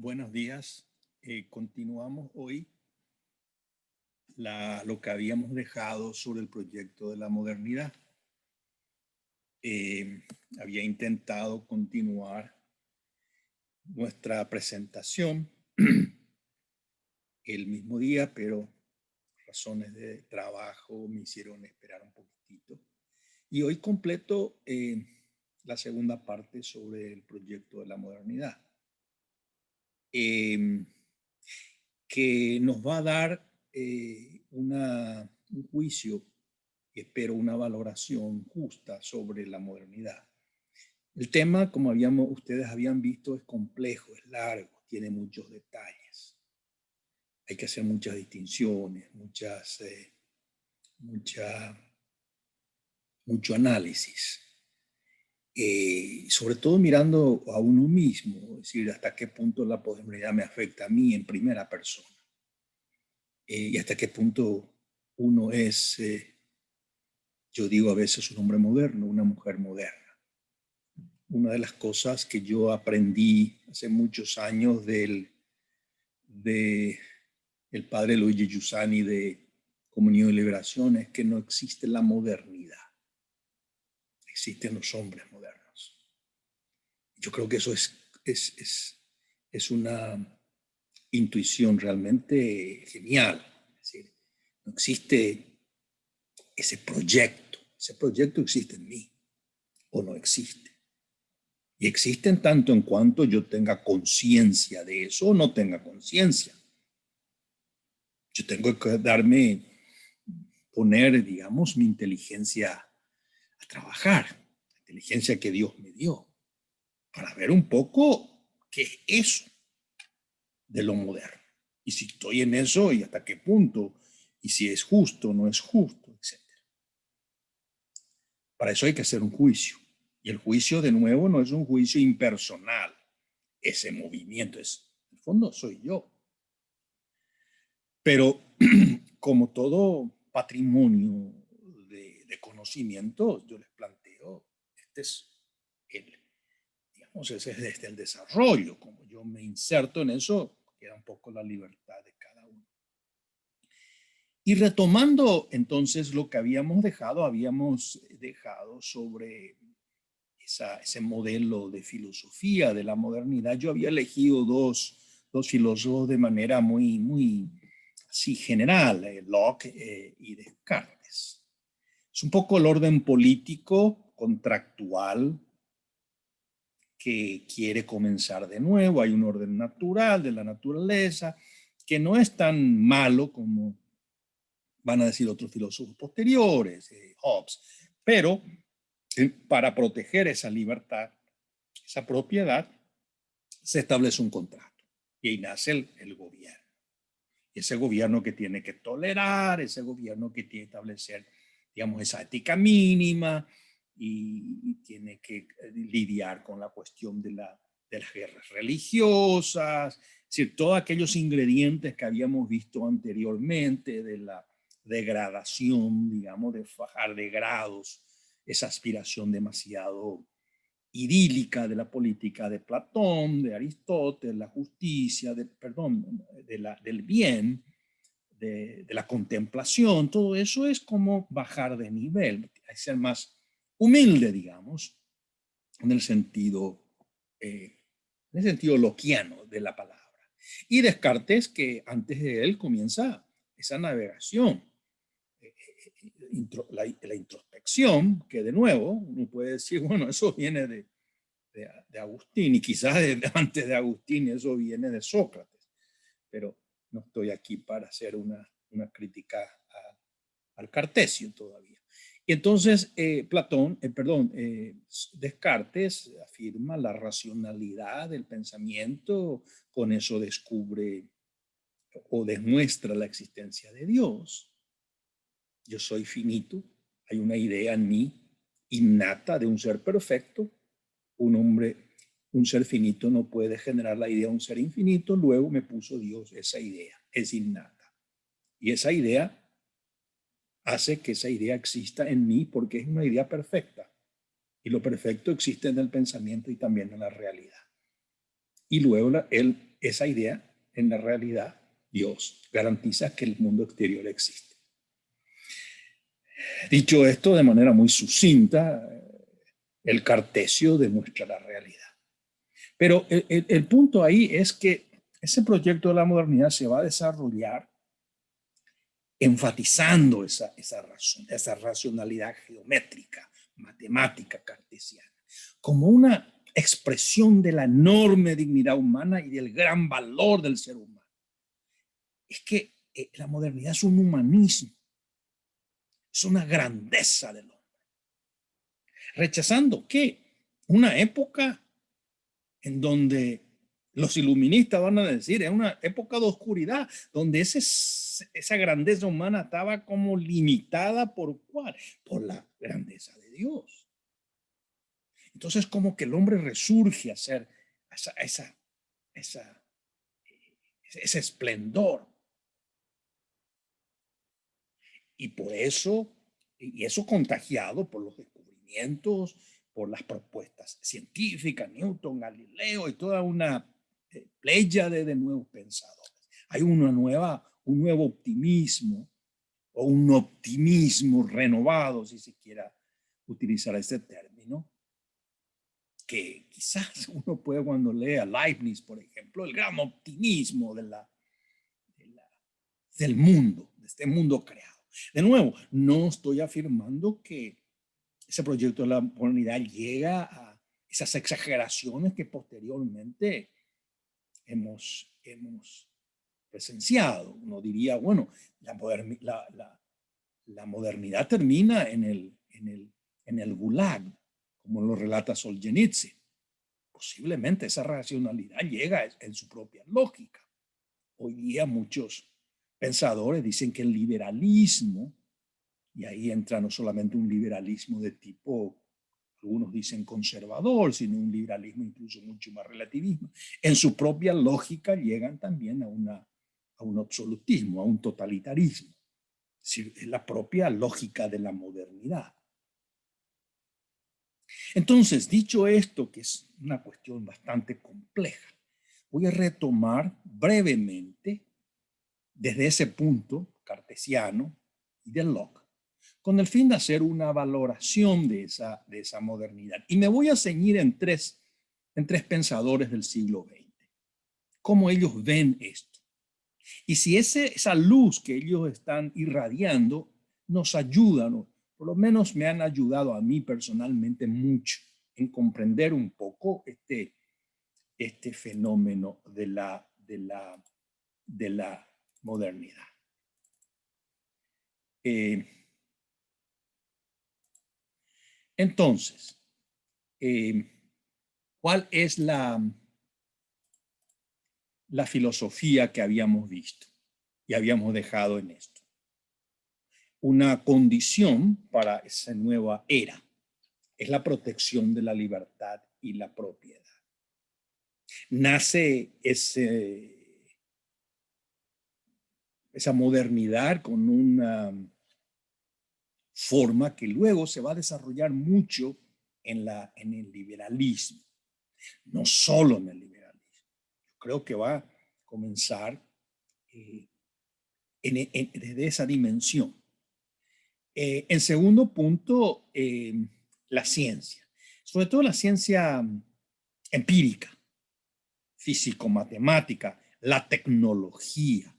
Buenos días. Continuamos hoy lo que habíamos dejado sobre el proyecto de la modernidad. Había intentado continuar nuestra presentación el mismo día, pero razones de trabajo me hicieron esperar un poquitito. Y hoy completo la segunda parte sobre el proyecto de la modernidad. Que nos va a dar un juicio y espero una valoración justa sobre la modernidad. El tema, como ustedes habían visto, es complejo, es largo, tiene muchos detalles. Hay que hacer muchas distinciones, mucho análisis. Sobre todo mirando a uno mismo, es decir, hasta qué punto la modernidad me afecta a mí en primera persona. Y hasta qué punto uno es, yo digo a veces un hombre moderno, una mujer moderna. Una de las cosas que yo aprendí hace muchos años de el padre Luigi Giussani de Comunión y Liberación es que no existe la modernidad, existen los hombres modernos. Yo creo que eso es una intuición realmente genial. Es decir, no existe ese proyecto existe en mí o no existe. Y existe en tanto en cuanto yo tenga conciencia de eso o no tenga conciencia. Yo tengo que poner, digamos, mi inteligencia a trabajar, la inteligencia que Dios me dio, para ver un poco qué es eso de lo moderno. Y si estoy en eso y hasta qué punto, y si es justo o no es justo, etc. Para eso hay que hacer un juicio. Y el juicio, de nuevo, no es un juicio impersonal. Ese movimiento es, en el fondo, soy yo. Pero como todo patrimonio de conocimiento, yo les planteo, este es ese es desde el desarrollo. Como yo me inserto en eso, queda un poco la libertad de cada uno. Y retomando entonces lo que habíamos dejado sobre ese modelo de filosofía de la modernidad. Yo había elegido dos filósofos de manera muy así general, Locke y Descartes. Es un poco el orden político, contractual, que quiere comenzar de nuevo. Hay un orden natural de la naturaleza, que no es tan malo como van a decir otros filósofos posteriores, Hobbes, pero para proteger esa libertad, esa propiedad, se establece un contrato y ahí nace el gobierno. Ese gobierno que tiene que tolerar, ese gobierno que tiene que establecer, digamos, esa ética mínima y tiene que lidiar con la cuestión de las guerras religiosas, es decir, todos aquellos ingredientes que habíamos visto anteriormente de la degradación, digamos, de bajar de grados, esa aspiración demasiado idílica de la política de Platón, de Aristóteles, la justicia, del bien, de la contemplación, todo eso es como bajar de nivel, hay que ser más humilde, digamos, en el sentido lockeano de la palabra. Y Descartes, que antes de él comienza esa navegación, la introspección, que de nuevo uno puede decir, bueno, eso viene de Agustín, y quizás antes de Agustín eso viene de Sócrates, pero no estoy aquí para hacer una crítica al Cartesio todavía. Y entonces Descartes afirma la racionalidad del pensamiento, con eso descubre o demuestra la existencia de Dios. Yo soy finito, hay una idea en mí innata de un ser perfecto. Un ser finito no puede generar la idea de un ser infinito, luego me puso Dios esa idea, es innata. Y esa idea hace que esa idea exista en mí porque es una idea perfecta. Y lo perfecto existe en el pensamiento y también en la realidad. y luego esa idea, en la realidad, Dios garantiza que el mundo exterior existe. Dicho esto de manera muy sucinta, el Cartesio demuestra la realidad. Pero el punto ahí es que ese proyecto de la modernidad se va a desarrollar enfatizando esa racionalidad geométrica, matemática cartesiana, como una expresión de la enorme dignidad humana y del gran valor del ser humano. Es que la modernidad es un humanismo, es una grandeza del hombre, rechazando que una época en donde los iluministas van a decir, es una época de oscuridad, donde esa grandeza humana estaba como limitada ¿por cuál? Por la grandeza de Dios. Entonces como que el hombre resurge a ser ese esplendor. Y por eso, y eso contagiado por los descubrimientos, por las propuestas científicas, Newton, Galileo y toda una pléyade de nuevos pensadores. Hay un nuevo optimismo o un optimismo renovado, si se quiera utilizar ese término, que quizás uno puede cuando lee a Leibniz, por ejemplo, el gran optimismo del mundo, de este mundo creado. De nuevo, no estoy afirmando que ese proyecto de la modernidad llega a esas exageraciones que posteriormente hemos presenciado. Uno diría, bueno, la modernidad termina en el Gulag, como lo relata Solzhenitsyn. Posiblemente esa racionalidad llega en su propia lógica. Hoy día muchos pensadores dicen que el liberalismo, y ahí entra no solamente un liberalismo de tipo, algunos dicen conservador, sino un liberalismo incluso mucho más relativismo, en su propia lógica llegan también a un absolutismo, a un totalitarismo. Es la propia lógica de la modernidad. Entonces, dicho esto, que es una cuestión bastante compleja, voy a retomar brevemente desde ese punto cartesiano y de Locke, con el fin de hacer una valoración de esa modernidad. Y me voy a ceñir en tres pensadores del siglo XX, cómo ellos ven esto. Y si esa luz que ellos están irradiando nos ayuda, ¿no? Por lo menos me han ayudado a mí personalmente mucho en comprender un poco este fenómeno de la modernidad. Entonces, ¿cuál es la filosofía que habíamos visto y habíamos dejado en esto? Una condición para esa nueva era es la protección de la libertad y la propiedad. Nace esa modernidad con una forma que luego se va a desarrollar mucho en el liberalismo, no solo en el liberalismo. Yo creo que va a comenzar desde esa dimensión. En segundo punto, la ciencia, sobre todo la ciencia empírica, físico-matemática, la tecnología,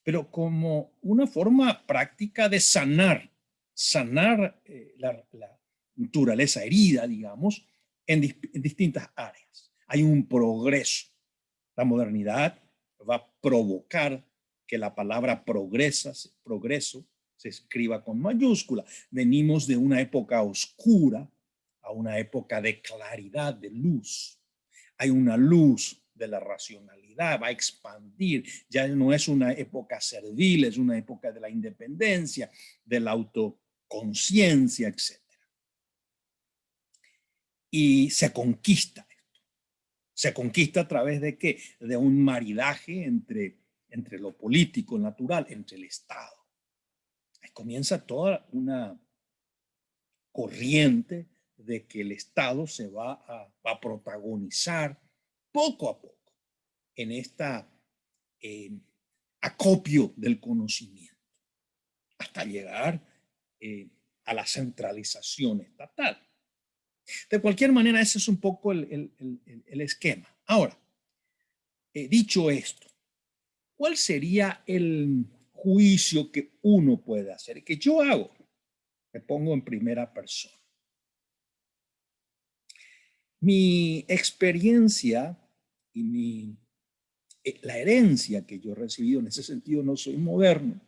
pero como una forma práctica de sanar la naturaleza herida, digamos, en distintas áreas. Hay un progreso. La modernidad va a provocar que la palabra progreso se escriba con mayúscula. Venimos de una época oscura a una época de claridad, de luz. Hay una luz de la racionalidad, va a expandir. Ya no es una época servil, es una época de la independencia, de la autoconciencia, etc. Y se conquista esto. Se conquista a través de ¿qué? De un maridaje entre lo político natural, entre el Estado. Ahí comienza toda una corriente de que el Estado se va a protagonizar poco a poco. en esta acopio del conocimiento, hasta llegar a la centralización estatal. De cualquier manera, ese es un poco el esquema. Ahora, dicho esto, ¿cuál sería el juicio que uno puede hacer? Que yo hago, me pongo en primera persona. Mi experiencia y la herencia que yo he recibido, en ese sentido no soy moderno,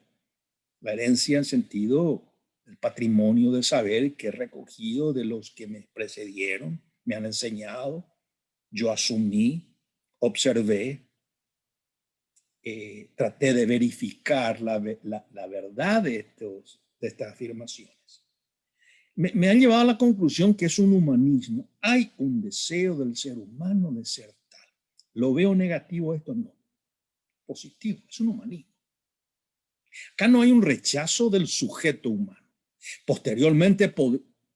la herencia en sentido del patrimonio de saber que he recogido de los que me precedieron, me han enseñado, yo asumí, observé, traté de verificar la verdad de estas afirmaciones. Me han llevado a la conclusión que es un humanismo. Hay un deseo del ser humano de ser tal. ¿Lo veo negativo esto? No. Positivo, es un humanismo. Acá no hay un rechazo del sujeto humano. Posteriormente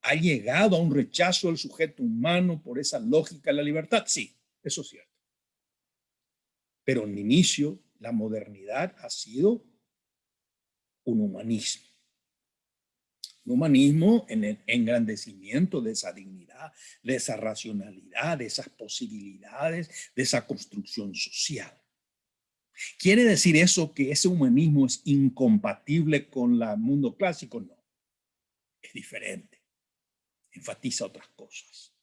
ha llegado a un rechazo del sujeto humano por esa lógica de la libertad. Sí, eso es cierto. Pero en el inicio, la modernidad ha sido un humanismo. Un humanismo en el engrandecimiento de esa dignidad, de esa racionalidad, de esas posibilidades, de esa construcción social. ¿Quiere decir eso que ese humanismo es incompatible con el mundo clásico? No, es diferente. Enfatiza otras cosas.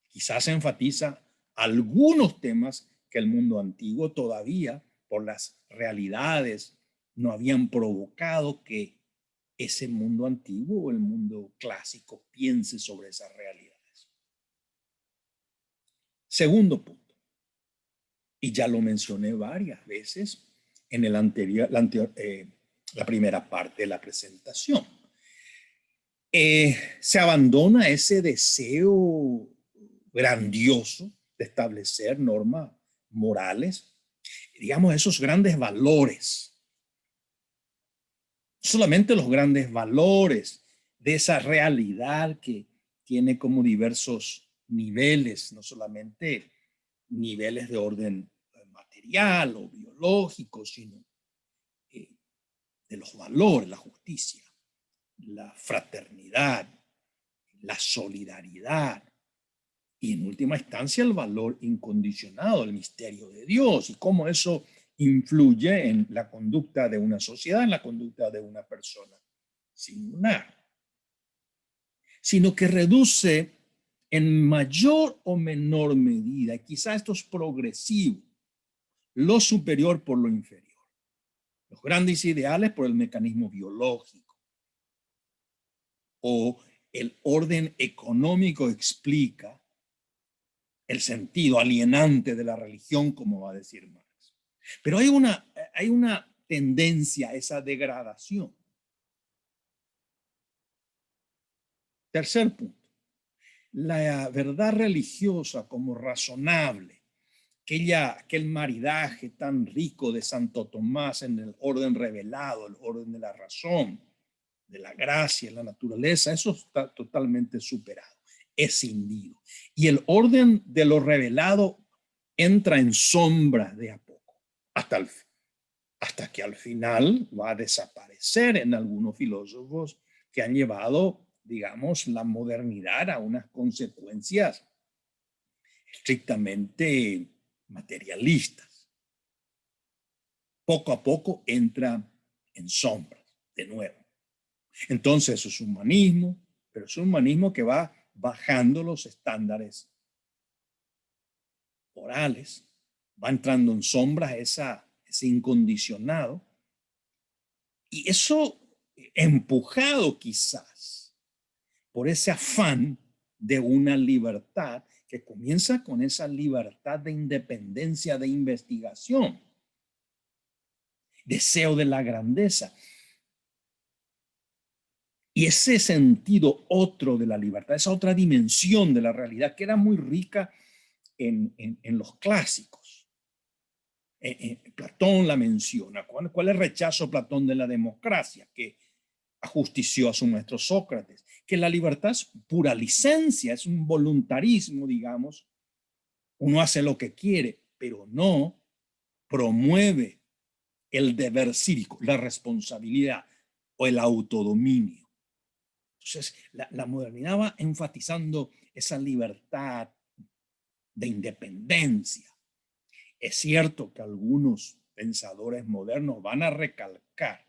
Quizás enfatiza algunos temas que el mundo antiguo todavía, por las realidades, no habían provocado que ese mundo antiguo o el mundo clásico piense sobre esas realidades. Segundo punto, y ya lo mencioné varias veces en la primera parte de la presentación. Se abandona ese deseo grandioso de establecer normas morales, digamos, esos grandes valores. Solamente los grandes valores de esa realidad que tiene como diversos niveles, no solamente niveles de orden material o biológico, sino de los valores, la justicia, la fraternidad, la solidaridad y en última instancia el valor incondicionado, el misterio de Dios y cómo eso influye en la conducta de una sociedad, en la conducta de una persona singular, sino que reduce en mayor o menor medida, quizás esto es progresivo, lo superior por lo inferior, los grandes ideales por el mecanismo biológico o el orden económico explica el sentido alienante de la religión, como va a decir Marx. Pero hay una tendencia a esa degradación. Tercer punto, la verdad religiosa como razonable, aquel maridaje tan rico de Santo Tomás en el orden revelado, el orden de la razón, de la gracia, la naturaleza, eso está totalmente superado, escindido. Y el orden de lo revelado entra en sombra de a poco, hasta que al final va a desaparecer en algunos filósofos que han llevado, digamos, la modernidad a unas consecuencias estrictamente materialistas. Poco a poco entra en sombras de nuevo. Entonces es humanismo, pero es un humanismo que va bajando los estándares morales, va entrando en sombras ese incondicionado, y eso empujado quizás por ese afán de una libertad que comienza con esa libertad de independencia de investigación, deseo de la grandeza. Y ese sentido otro de la libertad, esa otra dimensión de la realidad que era muy rica en los clásicos. Platón la menciona. ¿Cuál es el rechazo Platón de la democracia? Que ajustició a su maestro Sócrates. Que la libertad es pura licencia, es un voluntarismo, digamos. Uno hace lo que quiere. pero no promueve el deber cívico, la responsabilidad o el autodominio. Entonces, la modernidad va enfatizando esa libertad de independencia. Es cierto que algunos pensadores modernos van a recalcar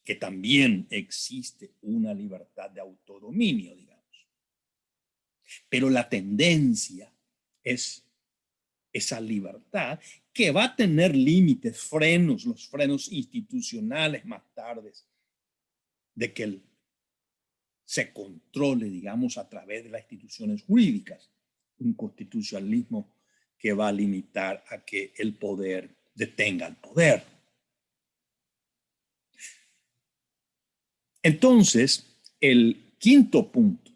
que también existe una libertad de autodominio, digamos. Pero la tendencia es esa libertad que va a tener límites, frenos, los frenos institucionales más tarde, de que se controle, digamos, a través de las instituciones jurídicas, un constitucionalismo que va a limitar a que el poder detenga el poder. Entonces, el quinto punto,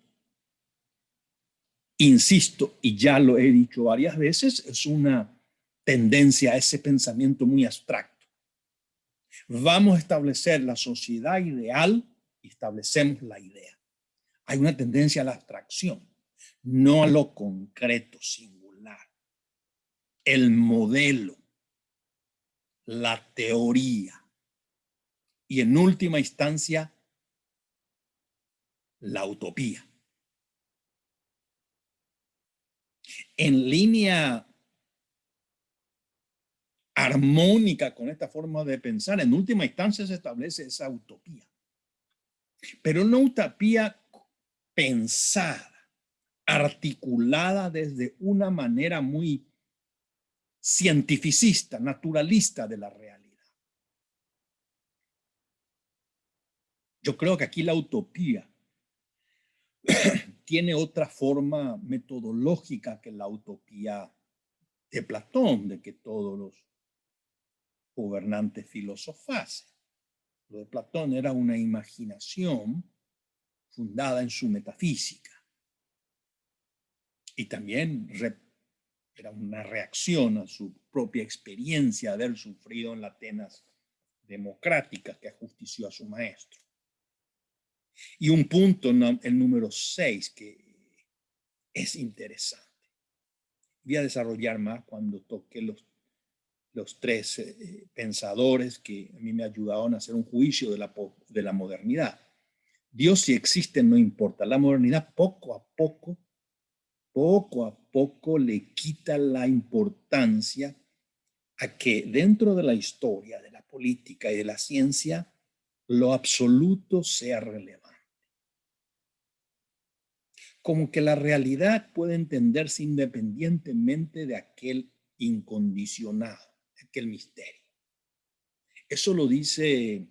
insisto, y ya lo he dicho varias veces, es una tendencia a ese pensamiento muy abstracto. Vamos a establecer la sociedad ideal y establecemos la idea. Hay una tendencia a la abstracción, no a lo concreto, singular. El modelo, la teoría y en última instancia la utopía. En línea armónica con esta forma de pensar, en última instancia se establece esa utopía. Pero una utopía pensada, articulada desde una manera muy cientificista, naturalista de la realidad. Yo creo que aquí la utopía tiene otra forma metodológica que la utopía de Platón, de que todos los gobernantes filosofasen. Lo de Platón era una imaginación fundada en su metafísica y también era una reacción a su propia experiencia de haber sufrido en la Atenas democrática que ajustició a su maestro. Y un punto, el número 6, que es interesante. Voy a desarrollar más cuando toque los tres pensadores que a mí me ayudaron a hacer un juicio de la modernidad. Dios, si existe, no importa. La modernidad poco a poco le quita la importancia a que dentro de la historia, de la política y de la ciencia, lo absoluto sea relevante. Como que la realidad puede entenderse independientemente de aquel incondicionado, de aquel misterio. Eso lo dice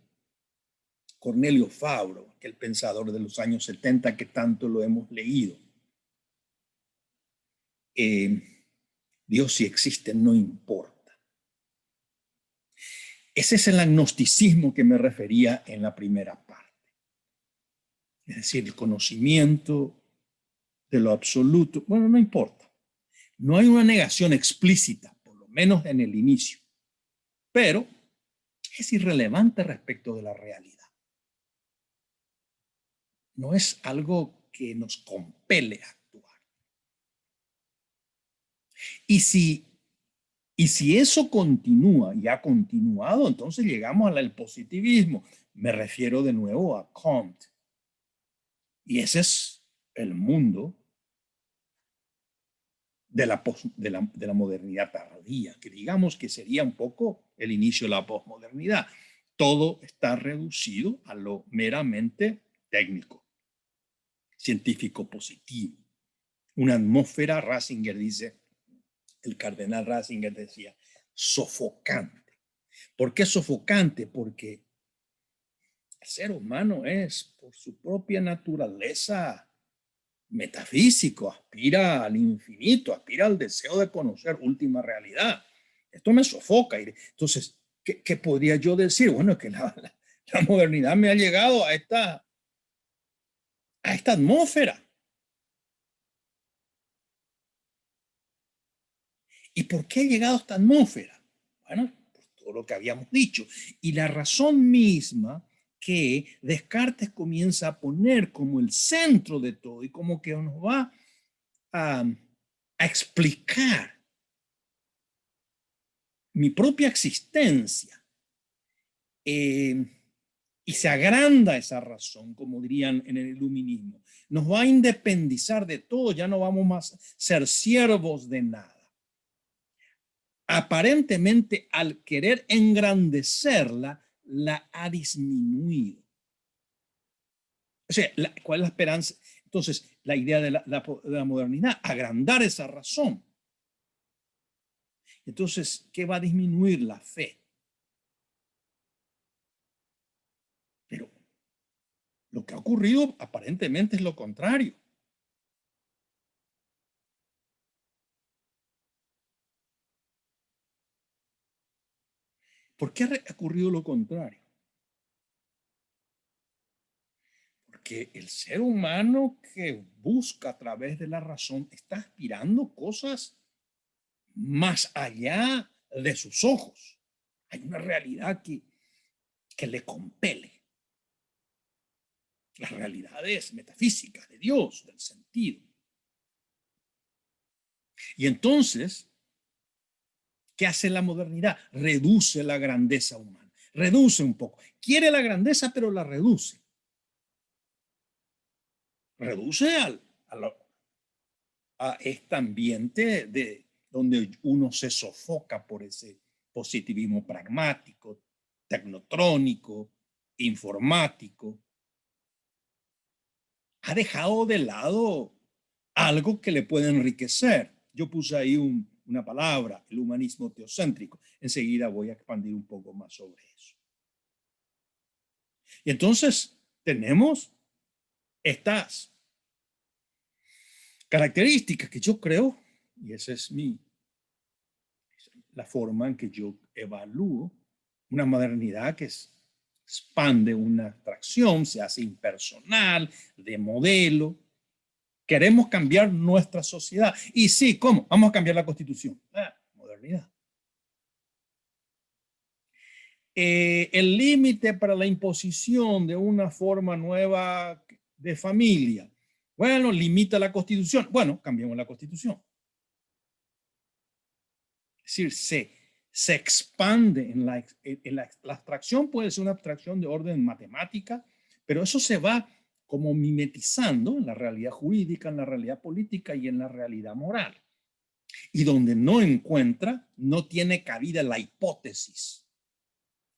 Cornelio Fabro, aquel pensador de los años 70 que tanto lo hemos leído. Dios, si existe, no importa. Ese es el agnosticismo que me refería en la primera parte. Es decir, el conocimiento de lo absoluto. Bueno, no importa. No hay una negación explícita, por lo menos en el inicio, pero es irrelevante respecto de la realidad. No es algo que nos compele a actuar. Y si eso continúa y ha continuado, entonces llegamos al positivismo. Me refiero de nuevo a Kant. Y ese es el mundo de la modernidad tardía, que digamos que sería un poco el inicio de la posmodernidad. Todo está reducido a lo meramente técnico, científico positivo. Una atmósfera, Ratzinger dice, el cardenal Ratzinger decía, sofocante. ¿Por qué sofocante? Porque el ser humano es, por su propia naturaleza, metafísico, aspira al infinito, aspira al deseo de conocer última realidad. Esto me sofoca. Entonces, ¿qué podría yo decir? Bueno, que la modernidad me ha llegado a esta atmósfera. ¿Y por qué ha llegado a esta atmósfera? Bueno, por todo lo que habíamos dicho. Y la razón misma que Descartes comienza a poner como el centro de todo y como que nos va a explicar mi propia existencia. Y se agranda esa razón, como dirían en el iluminismo. Nos va a independizar de todo, ya no vamos más a ser siervos de nada. Aparentemente, al querer engrandecerla, la ha disminuido. O sea, ¿cuál es la esperanza? Entonces, la idea de la modernidad, agrandar esa razón. Entonces, ¿qué va a disminuir? La fe. Pero lo que ha ocurrido aparentemente es lo contrario. ¿Por qué ha ocurrido lo contrario? Porque el ser humano que busca a través de la razón está aspirando cosas más allá de sus ojos. Hay una realidad que le compele. Las realidades metafísicas de Dios, del sentido. Y entonces, ¿qué hace la modernidad? Reduce la grandeza humana. Reduce un poco. Quiere la grandeza, pero la reduce. Reduce a este ambiente donde uno se sofoca por ese positivismo pragmático, tecnotrónico, informático. Ha dejado de lado algo que le puede enriquecer. Yo puse ahí una palabra, el humanismo teocéntrico. Enseguida voy a expandir un poco más sobre eso. Y entonces tenemos estas características que yo creo, y esa es la forma en que yo evalúo una modernidad que expande una abstracción, se hace impersonal, de modelo. Queremos cambiar nuestra sociedad. Y sí, ¿cómo? Vamos a cambiar la Constitución. Modernidad. El límite para la imposición de una forma nueva de familia. Bueno, limita la Constitución. Bueno, cambiamos la Constitución. Es decir, se expande la abstracción, puede ser una abstracción de orden matemática, pero eso se va como mimetizando en la realidad jurídica, en la realidad política y en la realidad moral. Y donde no encuentra, no tiene cabida la hipótesis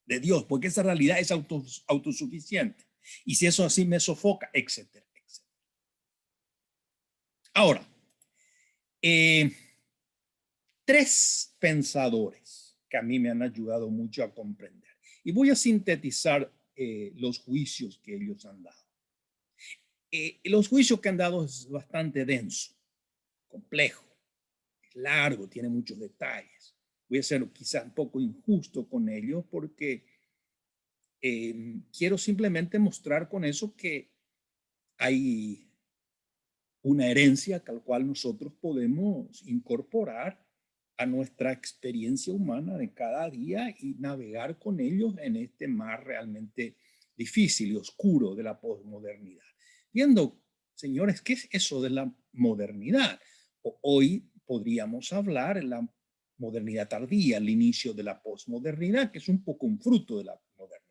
de Dios, porque esa realidad es autosuficiente. Y si eso así me sofoca, etcétera, etcétera. Ahora, tres pensadores que a mí me han ayudado mucho a comprender. Y voy a sintetizar los juicios que ellos han dado. Los juicios que han dado es bastante denso, complejo, es largo, tiene muchos detalles. Voy a ser quizás un poco injusto con ellos porque quiero simplemente mostrar con eso que hay una herencia al cual nosotros podemos incorporar a nuestra experiencia humana de cada día y navegar con ellos en este mar realmente difícil y oscuro de la posmodernidad. Viendo, señores, ¿qué es eso de la modernidad? Hoy podríamos hablar de la modernidad tardía, el inicio de la posmodernidad, que es un poco un fruto de la modernidad.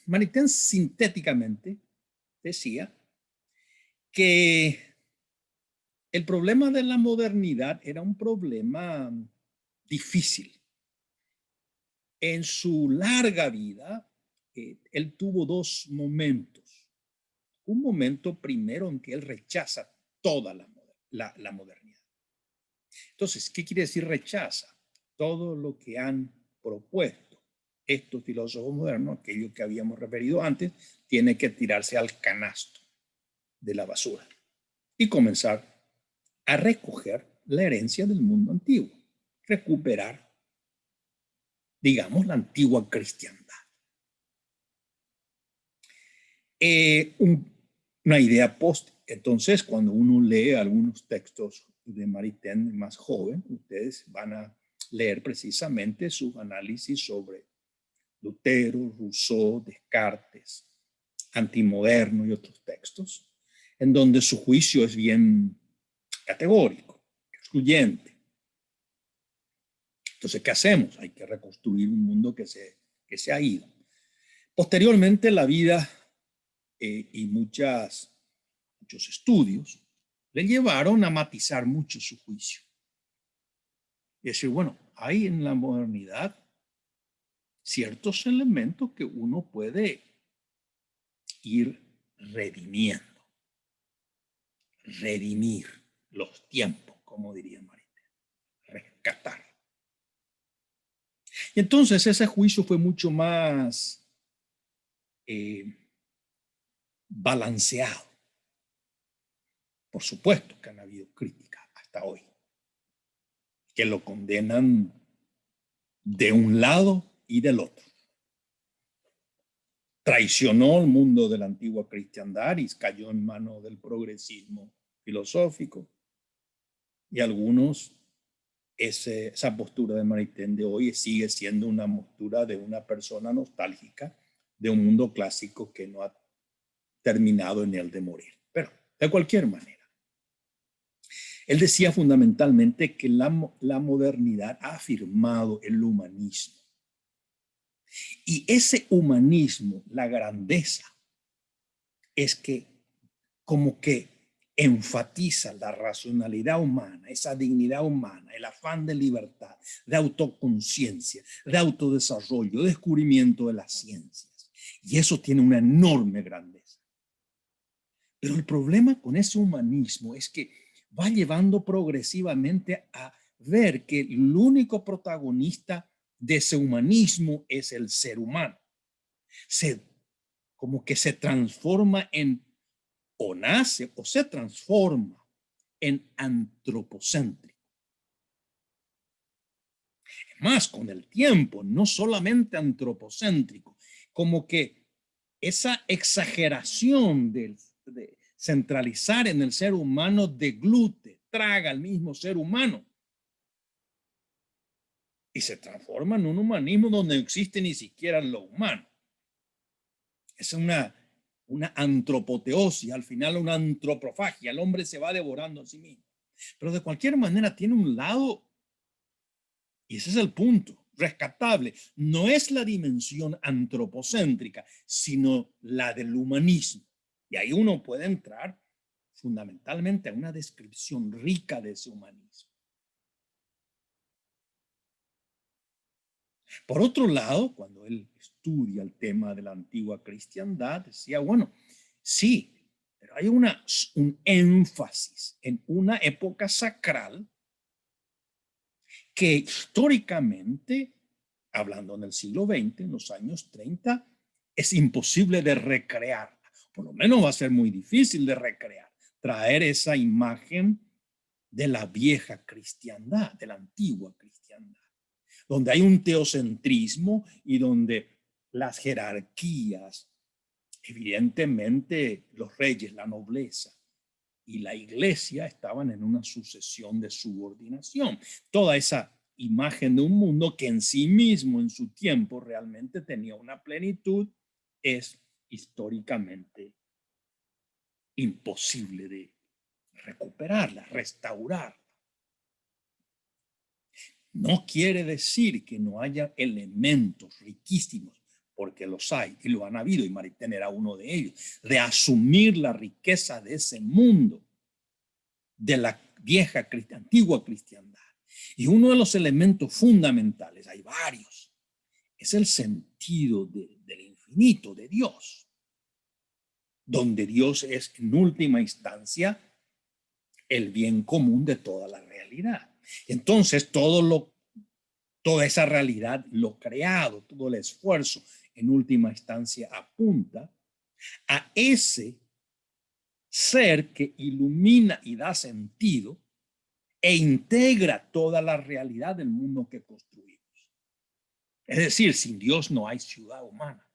Maritain sintéticamente decía que el problema de la modernidad era un problema difícil. En su larga vida, él tuvo dos momentos. Un momento primero en que él rechaza toda la modernidad. Entonces, ¿qué quiere decir rechaza? Todo lo que han propuesto estos filósofos modernos, aquello que habíamos referido antes, tiene que tirarse al canasto de la basura y comenzar a recoger la herencia del mundo antiguo, recuperar, digamos, la antigua cristiandad. Una idea post. Entonces, cuando uno lee algunos textos de Maritain más joven, ustedes van a leer precisamente sus análisis sobre Lutero, Rousseau, Descartes, Antimoderno y otros textos, en donde su juicio es bien categórico, excluyente. Entonces, ¿qué hacemos? Hay que reconstruir un mundo que se ha ido. Posteriormente, la vida y muchos estudios le llevaron a matizar mucho su juicio. Y decir, bueno, hay en la modernidad ciertos elementos que uno puede ir redimiendo. Redimir los tiempos, como diría Marité. Rescatar. Y entonces ese juicio fue mucho más balanceado. Por supuesto que han habido críticas hasta hoy que lo condenan de un lado y del otro. Traicionó el mundo de la antigua cristiandad y cayó en manos del progresismo filosófico. Y algunos, esa postura de Maritain de hoy sigue siendo una postura de una persona nostálgica de un mundo clásico que no ha terminado en el de morir. Pero de cualquier manera, él decía fundamentalmente que la modernidad ha afirmado el humanismo. Y ese humanismo, la grandeza, es que como que enfatiza la racionalidad humana, esa dignidad humana, el afán de libertad, de autoconciencia, de autodesarrollo, de descubrimiento de las ciencias. Y eso tiene una enorme grandeza. Pero el problema con ese humanismo es que va llevando progresivamente a ver que el único protagonista de ese humanismo es el ser humano. Como que se transforma en, o nace o se transforma en antropocéntrico. Más con el tiempo, no solamente antropocéntrico, como que esa exageración de centralizar en el ser humano deglute, traga al mismo ser humano y se transforma en un humanismo donde no existe ni siquiera lo humano. Es una antropoteosis, al final una antropofagia. El hombre se va devorando a sí mismo. Pero de cualquier manera tiene un lado, y ese es el punto, rescatable. No es la dimensión antropocéntrica, sino la del humanismo. Y ahí uno puede entrar fundamentalmente a una descripción rica de ese humanismo. Por otro lado, cuando él estudia el tema de la antigua cristiandad, decía, bueno, sí, pero hay un énfasis en una época sacral que históricamente, hablando en el siglo XX, en los años 30, es imposible de recrear. Por lo menos va a ser muy difícil de recrear, traer esa imagen de la vieja cristiandad, de la antigua cristiandad, donde hay un teocentrismo y donde las jerarquías, evidentemente los reyes, la nobleza y la iglesia estaban en una sucesión de subordinación. Toda esa imagen de un mundo que en sí mismo, en su tiempo, realmente tenía una plenitud, es históricamente imposible de recuperarla, restaurarla. No quiere decir que no haya elementos riquísimos, porque los hay y lo han habido, y Maritain era uno de ellos, de asumir la riqueza de ese mundo, de la vieja, antigua cristiandad. Y uno de los elementos fundamentales, hay varios, es el sentido del infinito, de Dios, donde Dios es en última instancia el bien común de toda la realidad. Entonces, toda esa realidad, lo creado, todo el esfuerzo, en última instancia apunta a ese ser que ilumina y da sentido e integra toda la realidad del mundo que construimos. Es decir, sin Dios no hay ciudad humana,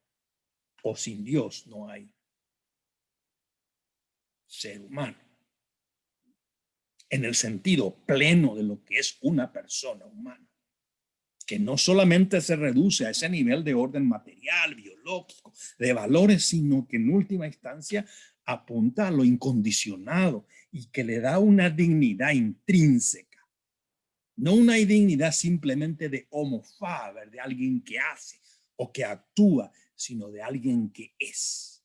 o sin Dios no hay ser humano, en el sentido pleno de lo que es una persona humana, que no solamente se reduce a ese nivel de orden material, biológico, de valores, sino que en última instancia apunta a lo incondicionado y que le da una dignidad intrínseca No una dignidad simplemente de homo faber, de alguien que hace o que actúa, sino de alguien que es.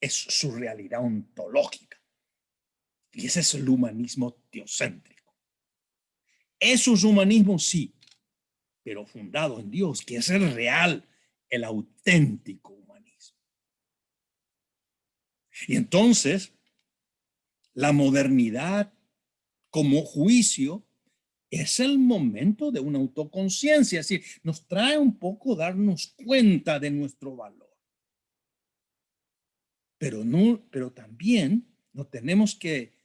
Es su realidad ontológica. Y ese es el humanismo teocéntrico. Esos humanismos sí, pero fundado en Dios, que es el real, el auténtico humanismo. Y entonces, la modernidad como juicio es el momento de una autoconciencia, es decir, nos trae un poco darnos cuenta de nuestro valor. Pero también nos tenemos que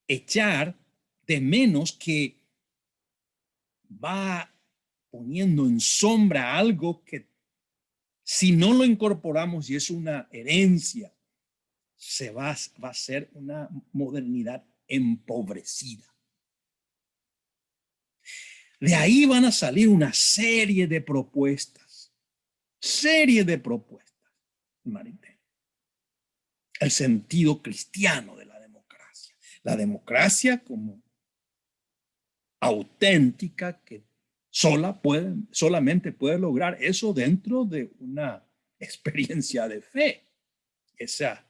echar de menos que va poniendo en sombra algo que si no lo incorporamos y es una herencia, va a ser una modernidad empobrecida. De ahí van a salir una serie de propuestas, Marité. El sentido cristiano de la democracia como auténtica que solamente puede lograr eso dentro de una experiencia de fe, esa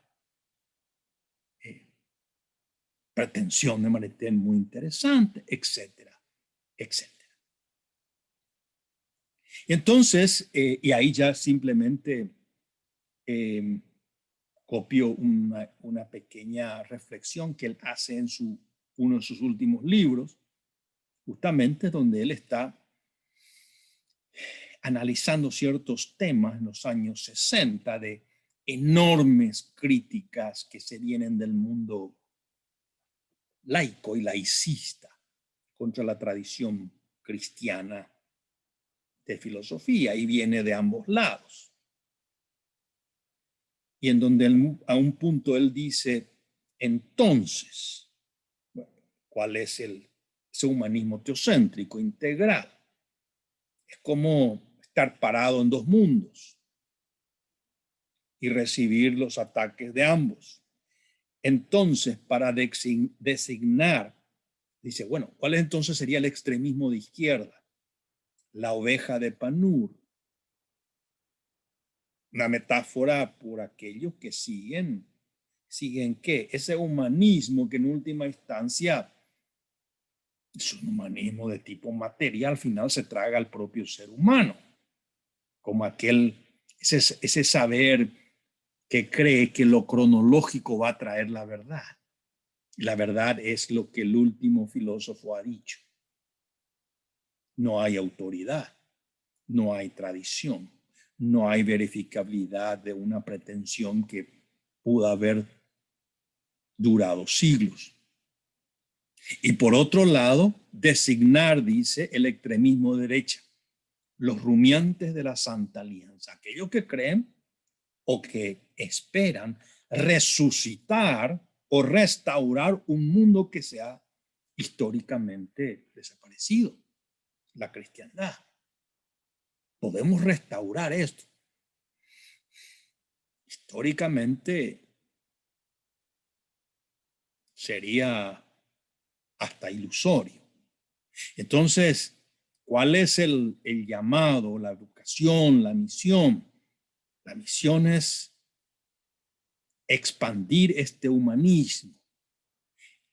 pretensión de Maritain muy interesante, etcétera, etcétera. Entonces, y ahí ya simplemente copio una pequeña reflexión que él hace en uno de sus últimos libros, justamente donde él está analizando ciertos temas en los años 60 de enormes críticas que se vienen del mundo laico y laicista contra la tradición cristiana de filosofía, y viene de ambos lados. Y en donde a un punto él dice, entonces, bueno, ¿cuál es ese humanismo teocéntrico integral? Es como estar parado en dos mundos y recibir los ataques de ambos. Entonces, para designar, dice, bueno, ¿cuál entonces sería el extremismo de izquierda? La oveja de Panur. Una metáfora por aquellos que siguen ¿qué? Ese humanismo que en última instancia es un humanismo de tipo material, al final se traga al propio ser humano, como ese saber que cree que lo cronológico va a traer la verdad. La verdad es lo que el último filósofo ha dicho. No hay autoridad, no hay tradición, no hay verificabilidad de una pretensión que pudo haber durado siglos. Y por otro lado, designar, dice, el extremismo de derecha, los rumiantes de la Santa Alianza, aquellos que creen o que esperan resucitar o restaurar un mundo que se ha históricamente desaparecido, la cristiandad. Podemos restaurar esto. Históricamente sería hasta ilusorio. Entonces, ¿cuál es el llamado, la educación, la misión? La misión es expandir este humanismo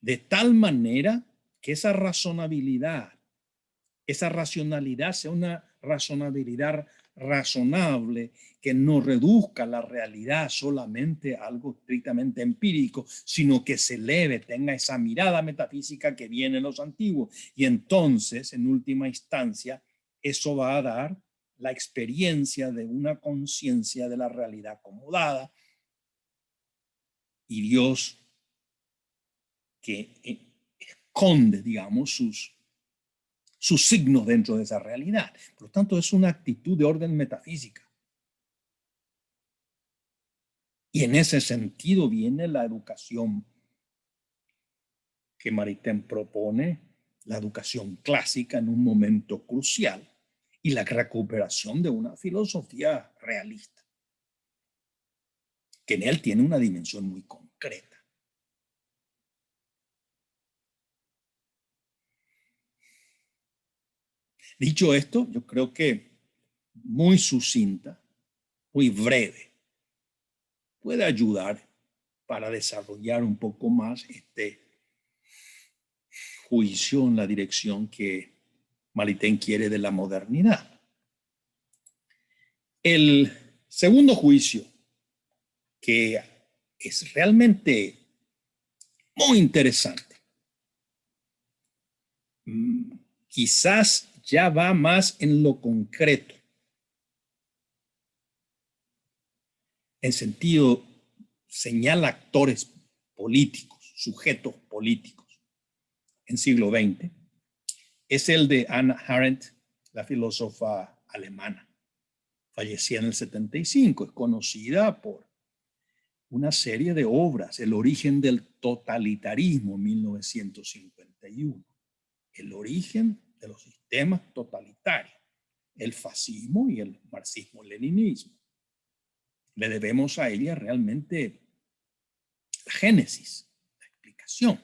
de tal manera que esa racionalidad sea una racionalidad razonable, que no reduzca la realidad solamente a algo estrictamente empírico, sino que se eleve, tenga esa mirada metafísica que viene en los antiguos. Y entonces, en última instancia, eso va a dar la experiencia de una conciencia de la realidad acomodada y Dios que esconde, digamos, sus signos dentro de esa realidad. Por lo tanto, es una actitud de orden metafísica. Y en ese sentido viene la educación que Maritain propone, la educación clásica en un momento crucial y la recuperación de una filosofía realista, que en él tiene una dimensión muy concreta. Dicho esto, yo creo que muy sucinta, muy breve, puede ayudar para desarrollar un poco más este juicio en la dirección que Maritain quiere de la modernidad. El segundo juicio, que es realmente muy interesante, quizás ya va más en lo concreto, en sentido, señala actores políticos, sujetos políticos en siglo XX, es el de Hannah Arendt, la filósofa alemana. Fallecía en el 75, es conocida por una serie de obras, El origen del totalitarismo, 1951, el origen de los sistemas totalitarios, el fascismo y el marxismo-leninismo. Le debemos a ella realmente la génesis, la explicación.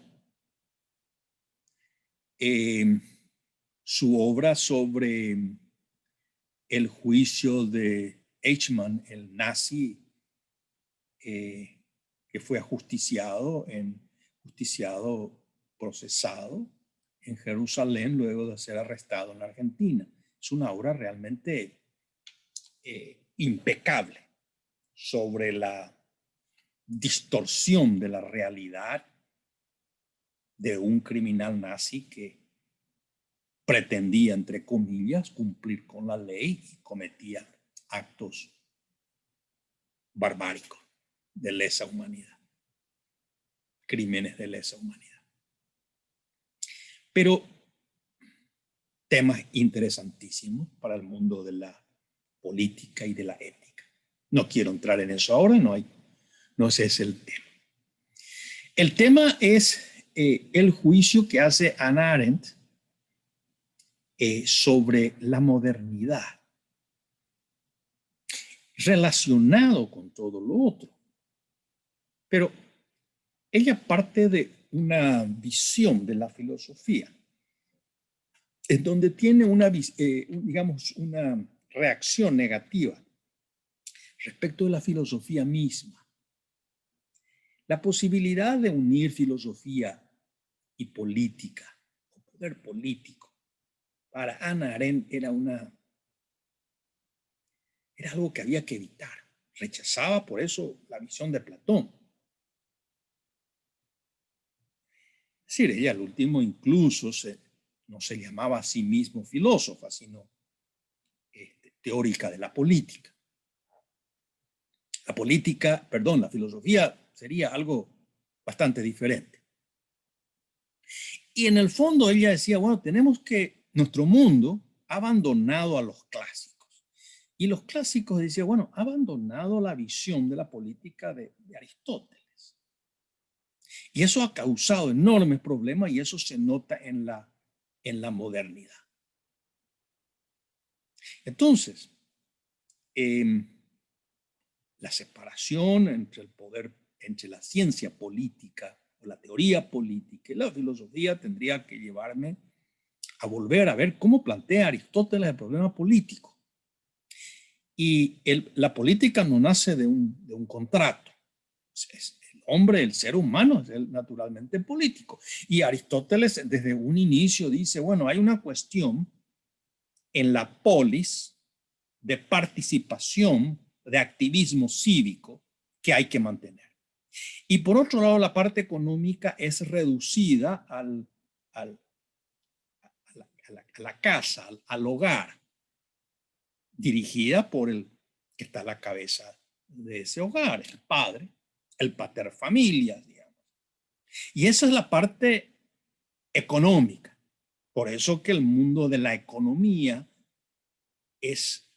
Su obra sobre el juicio de Eichmann, el nazi, que fue ajusticiado, procesado en Jerusalén luego de ser arrestado en la Argentina. Es una obra realmente impecable sobre la distorsión de la realidad de un criminal nazi que pretendía, entre comillas, cumplir con la ley y cometía actos barbáricos de lesa humanidad, crímenes de lesa humanidad. Pero temas interesantísimos para el mundo de la política y de la ética. No quiero entrar en eso ahora, no ese es el tema. El tema es el juicio que hace Hannah Arendt sobre la modernidad, relacionado con todo lo otro. Pero ella parte de una visión de la filosofía, en donde tiene digamos, una reacción negativa respecto de la filosofía misma. La posibilidad de unir filosofía y política, o poder político, para Hannah Arendt era algo que había que evitar. Rechazaba por eso la visión de Platón. Es decir, ella al último incluso no se llamaba a sí mismo filósofa, sino teórica de la política. La filosofía sería algo bastante diferente. Y en el fondo ella decía, bueno, nuestro mundo ha abandonado a los clásicos. Y los clásicos decían, bueno, ha abandonado la visión de la política de Aristóteles. Y eso ha causado enormes problemas y eso se nota en la modernidad. Entonces, la separación entre el poder, entre la ciencia política o la teoría política y la filosofía tendría que llevarme a volver a ver cómo plantea Aristóteles el problema político. Y la política no nace de un contrato. El hombre, el ser humano, es naturalmente político. Y Aristóteles desde un inicio dice, bueno, hay una cuestión en la polis de participación, de activismo cívico que hay que mantener. Y por otro lado, la parte económica es reducida a la casa, al hogar, dirigida por el que está a la cabeza de ese hogar, el padre, el pater familias, digamos. Y esa es la parte económica. Por eso que el mundo de la economía es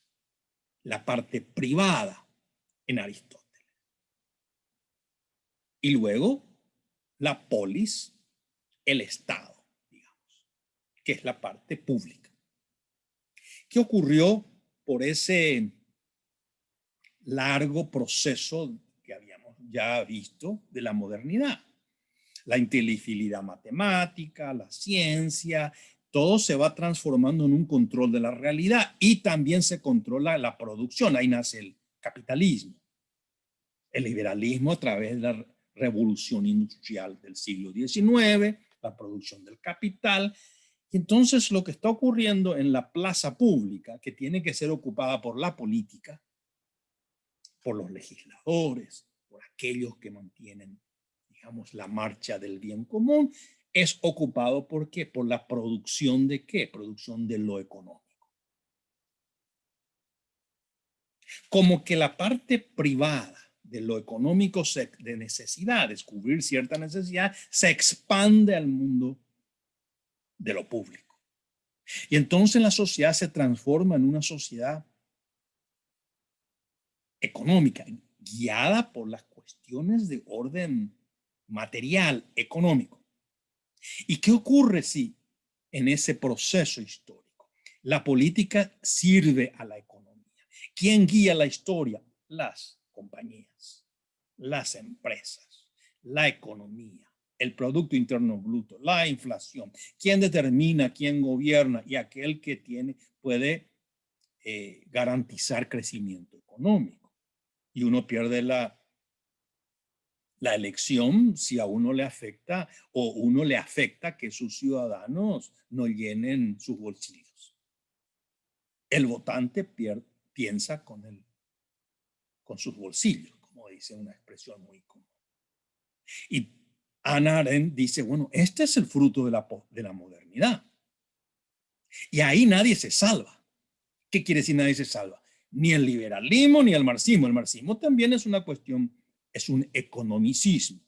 la parte privada en Aristóteles. Y luego la polis, el Estado, digamos, que es la parte pública. ¿Qué ocurrió por ese largo proceso que habíamos ya visto de la modernidad? La inteligibilidad matemática, la ciencia, todo se va transformando en un control de la realidad y también se controla la producción. Ahí nace el capitalismo, el liberalismo a través de la revolución industrial del siglo XIX, la producción del capital. Y entonces lo que está ocurriendo en la plaza pública, que tiene que ser ocupada por la política, por los legisladores, por aquellos que mantienen, digamos, la marcha del bien común, es ocupado ¿por qué? Por la producción de ¿qué? Producción de lo económico. Como que la parte privada de lo económico de necesidades, cubrir cierta necesidad, se expande al mundo de lo público. Y entonces la sociedad se transforma en una sociedad económica, guiada por las cuestiones de orden material, económico. ¿Y qué ocurre si en ese proceso histórico la política sirve a la economía? ¿Quién guía la historia? Las compañías, las empresas, la economía, el Producto Interno Bruto, la inflación. ¿Quién determina, quién gobierna? Y aquel que puede garantizar crecimiento económico. Y uno pierde la elección si a uno le afecta o uno le afecta que sus ciudadanos no llenen sus bolsillos. El votante piensa con sus bolsillos, como dice una expresión muy común. Y Hannah Arendt dice, bueno, este es el fruto de la modernidad. Y ahí nadie se salva. ¿Qué quiere decir nadie se salva? Ni el liberalismo ni el marxismo. El marxismo también es una cuestión, es un economicismo.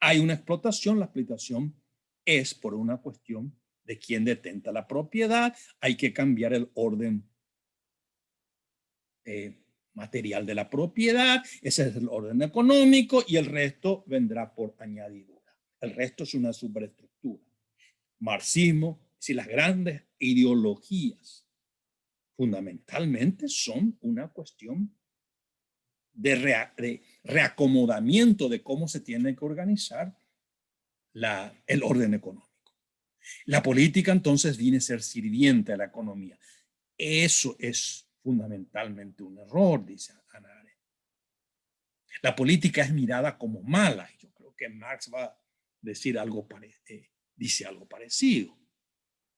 Hay una explotación, la explotación es por una cuestión de quién detenta la propiedad, hay que cambiar el orden material de la propiedad, ese es el orden económico y el resto vendrá por añadidura. El resto es una superestructura. Marxismo, si las grandes ideologías fundamentalmente son una cuestión de reacomodamiento de cómo se tiene que organizar el orden económico. La política entonces viene a ser sirviente a la economía. Eso es fundamentalmente un error, dice Hannah Arendt. La política es mirada como mala. Yo creo que Marx va a decir dice algo parecido.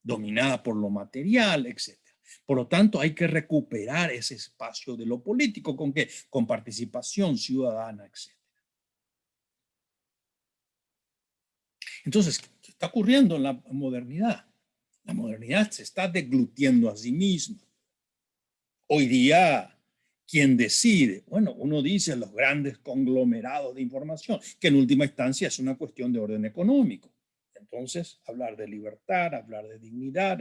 Dominada por lo material, etc. Por lo tanto, hay que recuperar ese espacio de lo político. ¿Con qué? Con participación ciudadana, etc. Entonces, ¿qué está ocurriendo en la modernidad? La modernidad se está deglutiendo a sí misma. Hoy día, ¿quién decide? Bueno, uno dice los grandes conglomerados de información, que en última instancia es una cuestión de orden económico. Entonces, hablar de libertad, hablar de dignidad,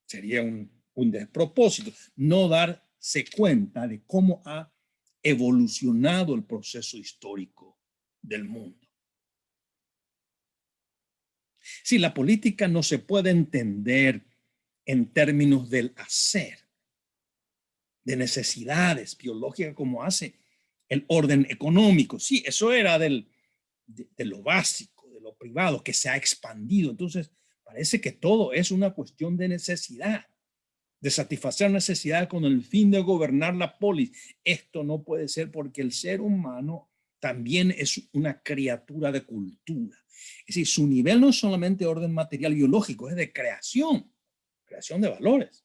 sería un despropósito. No darse cuenta de cómo ha evolucionado el proceso histórico del mundo. Si la política no se puede entender en términos del hacer, de necesidades biológicas como hace el orden económico. Sí, eso era de lo básico, de lo privado, que se ha expandido. Entonces, parece que todo es una cuestión de necesidad, de satisfacer necesidades con el fin de gobernar la polis. Esto no puede ser porque el ser humano también es una criatura de cultura. Es decir, su nivel no es solamente orden material biológico, es de creación de valores.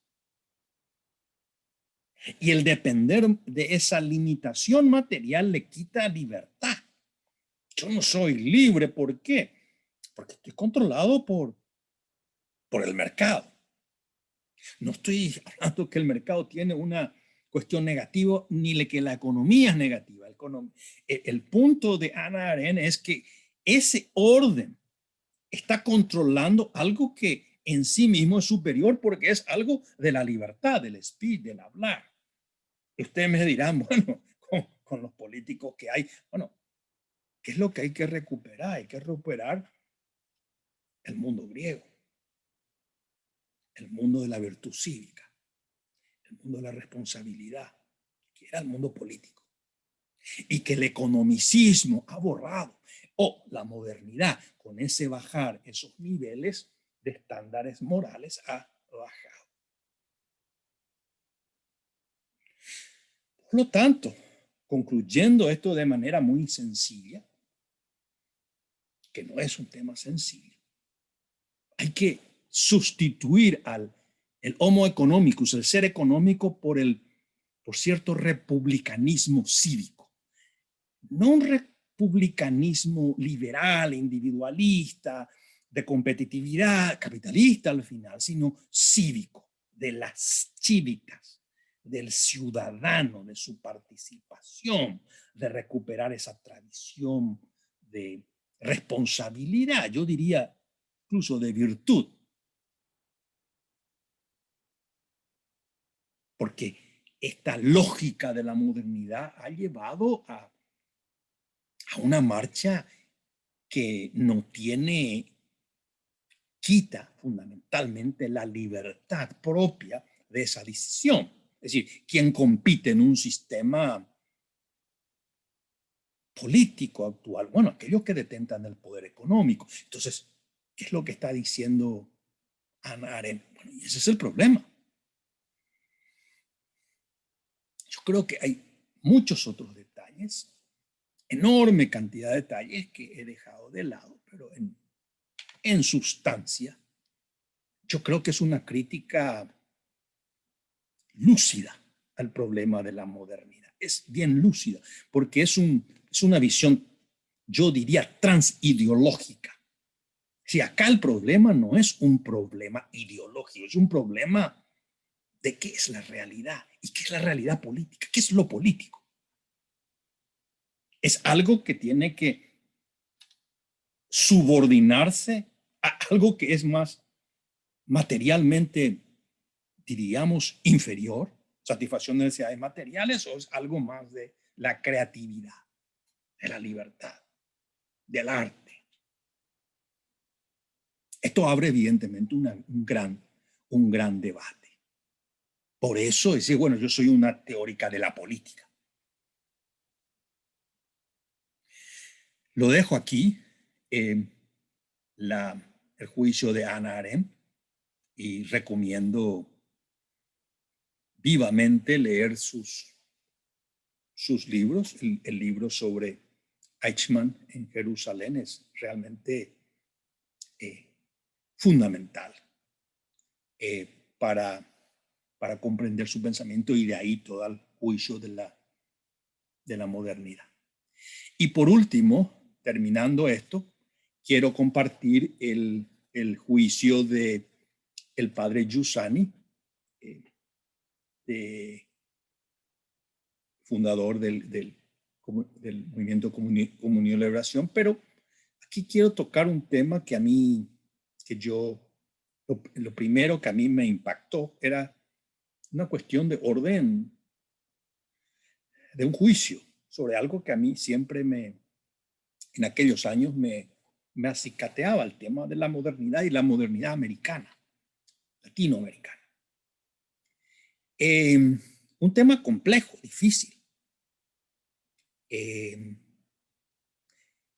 Y el depender de esa limitación material le quita libertad. Yo no soy libre, ¿por qué? Porque estoy controlado por el mercado. No estoy hablando que el mercado tiene una cuestión negativa, ni que la economía es negativa. El punto de Hannah Arendt es que ese orden está controlando algo que en sí mismo es superior porque es algo de la libertad, del speech, del hablar. Ustedes me dirán, bueno, con los políticos que hay, bueno, ¿qué es lo que hay que recuperar? Hay que recuperar el mundo griego, el mundo de la virtud cívica, el mundo de la responsabilidad, que era el mundo político. Y que el economicismo ha borrado, o la modernidad, con ese bajar esos niveles, de estándares morales ha bajado. Por lo tanto, concluyendo esto de manera muy sencilla, que no es un tema sencillo, hay que sustituir el homo economicus, el ser económico, por cierto republicanismo cívico. No un republicanismo liberal, individualista, de competitividad, capitalista al final, sino cívico, de las cívicas, del ciudadano, de su participación, de recuperar esa tradición de responsabilidad, yo diría incluso de virtud. Porque esta lógica de la modernidad ha llevado a una marcha que no quita fundamentalmente la libertad propia de esa decisión. Es decir, quien compite en un sistema político actual, bueno, aquellos que detentan el poder económico. Entonces, ¿qué es lo que está diciendo Hannah Arendt? Bueno, y ese es el problema. Yo creo que hay muchos otros detalles, enorme cantidad de detalles que he dejado de lado, pero en sustancia, yo creo que es una crítica lúcida al problema de la modernidad. Es bien lúcida, porque es una visión, yo diría, transideológica. Si acá el problema no es un problema ideológico, es un problema de qué es la realidad y qué es la realidad política, qué es lo político. Es algo que tiene que subordinarse a algo que es más materialmente, diríamos, inferior, satisfacción de necesidades materiales, o es algo más de la creatividad, de la libertad, del arte. Esto abre evidentemente un gran debate. Por eso es, bueno, yo soy una teórica de la política. Lo dejo aquí, el juicio de Hannah Arendt, y recomiendo vivamente leer sus libros. El libro sobre Eichmann en Jerusalén es realmente fundamental para comprender su pensamiento, y de ahí todo el juicio de la modernidad. Y por último, terminando esto, quiero compartir el juicio de el padre Giussani, fundador del movimiento Comunión y Liberación, pero aquí quiero tocar un tema que lo primero que a mí me impactó era una cuestión de orden, de un juicio sobre algo que a mí siempre en aquellos años me acicateaba, el tema de la modernidad y la modernidad americana, latinoamericana. Un tema complejo, difícil,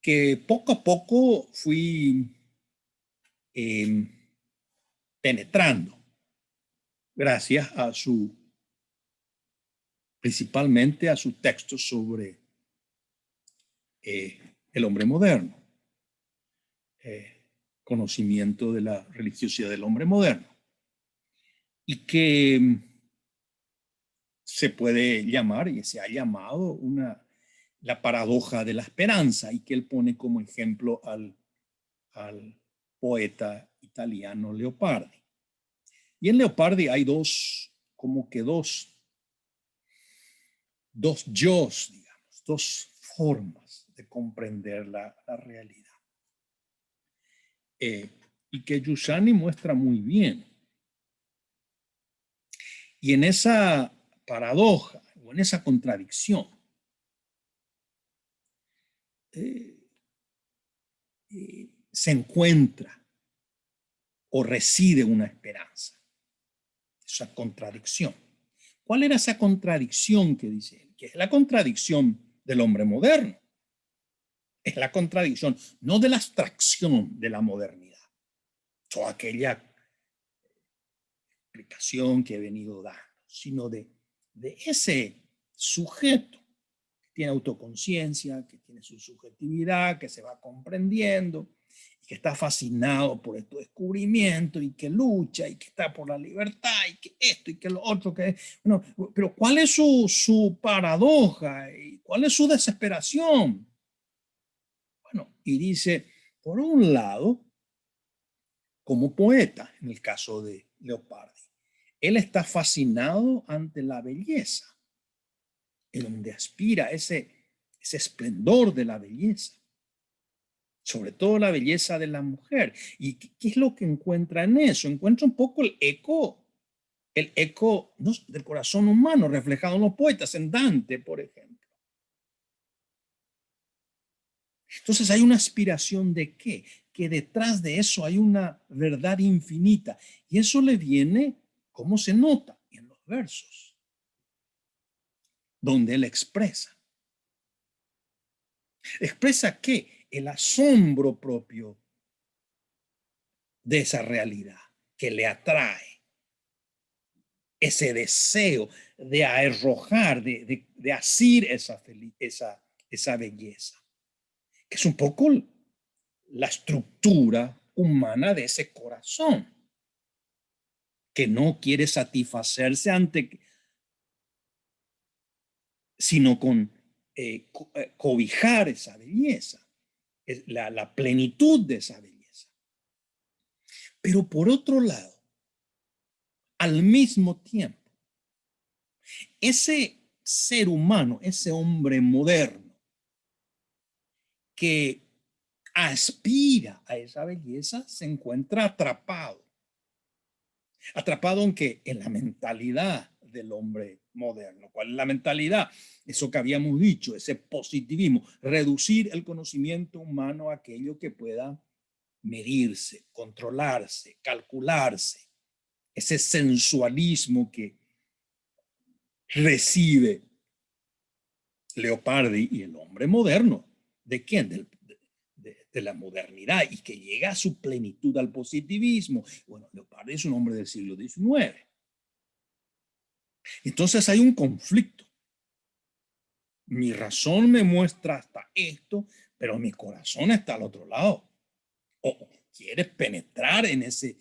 que poco a poco fui penetrando gracias a principalmente a sus textos sobre el hombre moderno, conocimiento de la religiosidad del hombre moderno, y que se puede llamar, y se ha llamado, la paradoja de la esperanza, y que él pone como ejemplo al poeta italiano Leopardi. Y en Leopardi hay dos yos, digamos, dos formas de comprender la realidad. Y que Giussani muestra muy bien. Y en esa paradoja, o en esa contradicción, se encuentra o reside una esperanza. Esa contradicción. ¿Cuál era esa contradicción que dice él? Que es la contradicción del hombre moderno. Es la contradicción, no de la abstracción de la modernidad, toda aquella explicación que he venido dando, sino de ese sujeto que tiene autoconciencia, que tiene su subjetividad, que se va comprendiendo y que está fascinado por estos descubrimientos y que lucha y que está por la libertad y que esto y que lo otro. Bueno, pero ¿cuál es su paradoja y cuál es su desesperación? Bueno, y dice, por un lado, como poeta, en el caso de Leopardi, él está fascinado ante la belleza, en donde aspira ese esplendor de la belleza, sobre todo la belleza de la mujer. ¿Y qué es lo que encuentra en eso? Encuentra un poco el eco ¿no?, del corazón humano reflejado en los poetas, en Dante, por ejemplo. Entonces hay una aspiración de qué? Que detrás de eso hay una verdad infinita. Y eso le viene, ¿cómo se nota? En los versos, donde él expresa. ¿Expresa qué? El asombro propio de esa realidad que le atrae. Ese deseo de arrojar, de asir esa belleza. Que es un poco la estructura humana de ese corazón, que no quiere satisfacerse sino con cobijar esa belleza, la plenitud de esa belleza. Pero por otro lado, al mismo tiempo, ese ser humano, ese hombre moderno que aspira a esa belleza, se encuentra atrapado. Atrapado en que en la mentalidad del hombre moderno. ¿Cuál es la mentalidad? Eso que habíamos dicho, ese positivismo, reducir el conocimiento humano a aquello que pueda medirse, controlarse, calcularse. Ese sensualismo que recibe Leopardi y el hombre moderno. ¿De quién? De la modernidad, y que llega a su plenitud al positivismo. Bueno, Leopardi es un hombre del siglo XIX. Entonces hay un conflicto. Mi razón me muestra hasta esto, pero mi corazón está al otro lado. O quieres penetrar en ese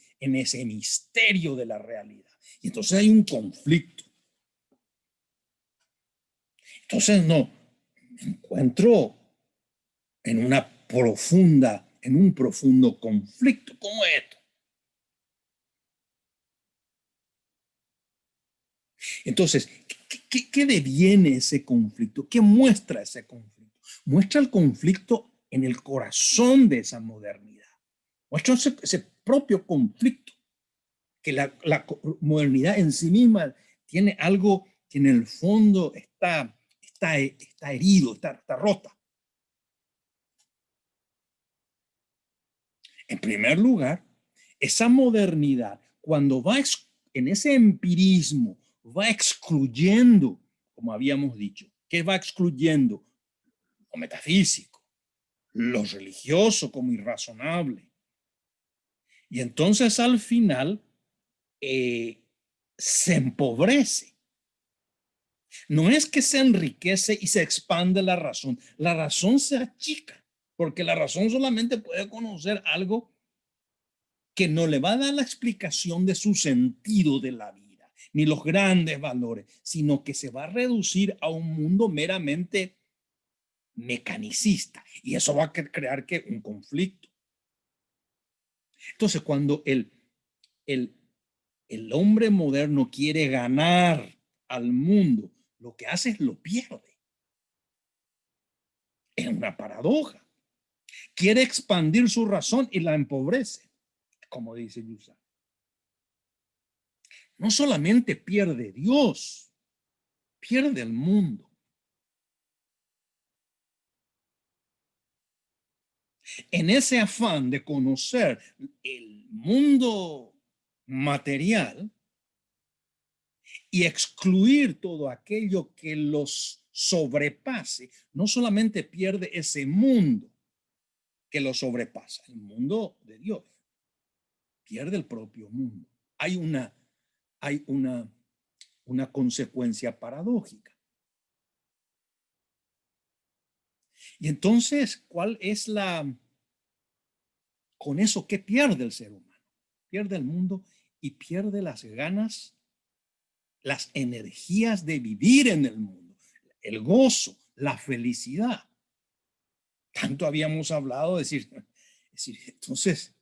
misterio de la realidad. Y entonces hay un conflicto. Entonces no, me encuentro en un profundo conflicto como esto. Entonces, ¿qué deviene ese conflicto? ¿Qué muestra ese conflicto? Muestra el conflicto en el corazón de esa modernidad. Muestra ese propio conflicto, que la modernidad en sí misma tiene algo que en el fondo está herido, está rota. En primer lugar, esa modernidad, cuando va en ese empirismo, va excluyendo, como habíamos dicho, ¿qué va excluyendo? Lo metafísico, lo religioso como irrazonable. Y entonces al final se empobrece. No es que se enriquece y se expande la razón se achica, porque la razón solamente puede conocer algo que no le va a dar la explicación de su sentido de la vida, ni los grandes valores, sino que se va a reducir a un mundo meramente mecanicista. Y eso va a crear que un conflicto. Entonces, cuando el hombre moderno quiere ganar al mundo, lo que hace es lo pierde. Es una paradoja. Quiere expandir su razón y la empobrece, como dice Yusa. No solamente pierde Dios, pierde el mundo. En ese afán de conocer el mundo material y excluir todo aquello que los sobrepase, no solamente pierde ese mundo que lo sobrepasa, el mundo de Dios, pierde el propio mundo. Hay una consecuencia paradójica. Y entonces, ¿cuál es con eso, qué pierde el ser humano? Pierde el mundo y pierde las ganas, las energías de vivir en el mundo, el gozo, la felicidad. Tanto habíamos hablado de decir entonces,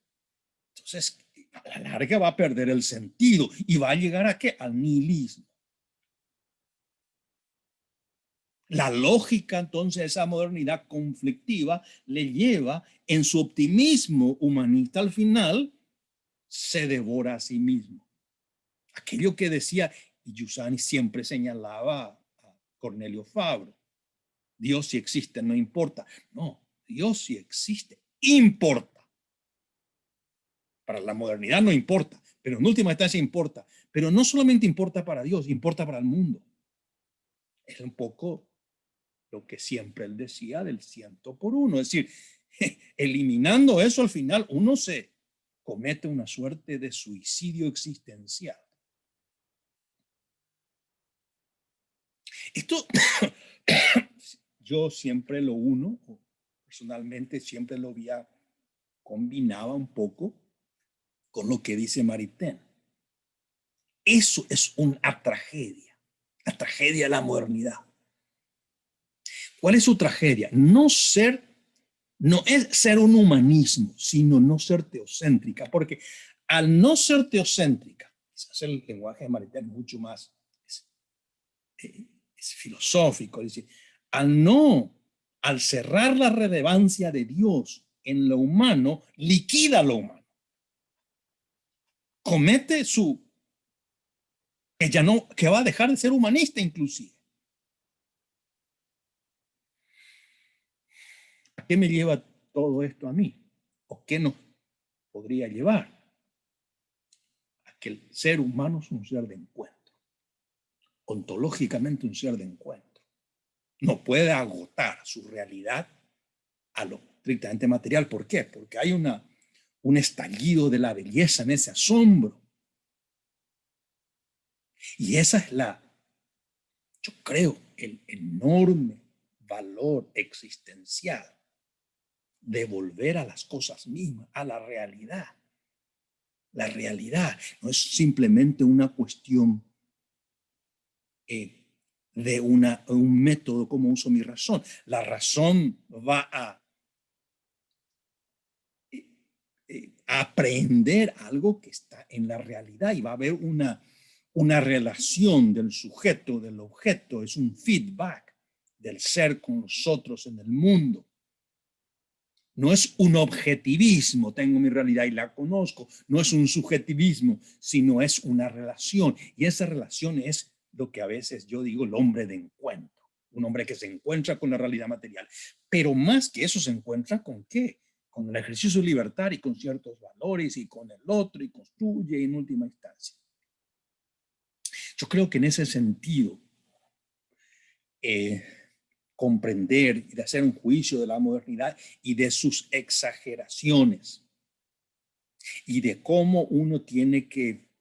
a la larga va a perder el sentido y va a llegar a ¿qué? Al nihilismo. La lógica, entonces, esa modernidad conflictiva le lleva en su optimismo humanista al final, se devora a sí mismo. Aquello que decía, y Giussani siempre señalaba a Cornelio Fabro, Dios si existe, no importa. No, Dios si existe, importa. Para la modernidad no importa, pero en última instancia importa. Pero no solamente importa para Dios, importa para el mundo. Es un poco lo que siempre él decía del 100 por 1. Es decir, eliminando eso al final, uno se comete una suerte de suicidio existencial. Esto yo siempre lo uno, personalmente siempre lo había combinaba un poco con lo que dice Maritain. Eso es una tragedia, la tragedia de la modernidad. ¿Cuál es su tragedia? No es ser un humanismo, sino no ser teocéntrica, porque al no ser teocéntrica, quizás el lenguaje de Maritain es mucho más es filosófico, es decir, al cerrar la relevancia de Dios en lo humano, liquida lo humano. Comete que va a dejar de ser humanista inclusive. ¿A qué me lleva todo esto a mí? ¿O qué nos podría llevar? A que el ser humano es un ser de encuentro, ontológicamente un ser de encuentro. No puede agotar su realidad a lo estrictamente material. ¿Por qué? Porque hay un estallido de la belleza en ese asombro. Y esa es yo creo, el enorme valor existencial de volver a las cosas mismas, a la realidad. La realidad no es simplemente una cuestión de un método como uso mi razón. La razón va a aprender algo que está en la realidad y va a haber una relación del sujeto, del objeto, es un feedback del ser con los otros en el mundo. No es un objetivismo, tengo mi realidad y la conozco, no es un subjetivismo, sino es una relación. Y esa relación es lo que a veces yo digo el hombre de encuentro, un hombre que se encuentra con la realidad material. Pero más que eso, se encuentra con ¿qué? Con el ejercicio de libertad y con ciertos valores y con el otro y construye en última instancia. Yo creo que en ese sentido, comprender y de hacer un juicio de la modernidad y de sus exageraciones y de cómo uno tiene que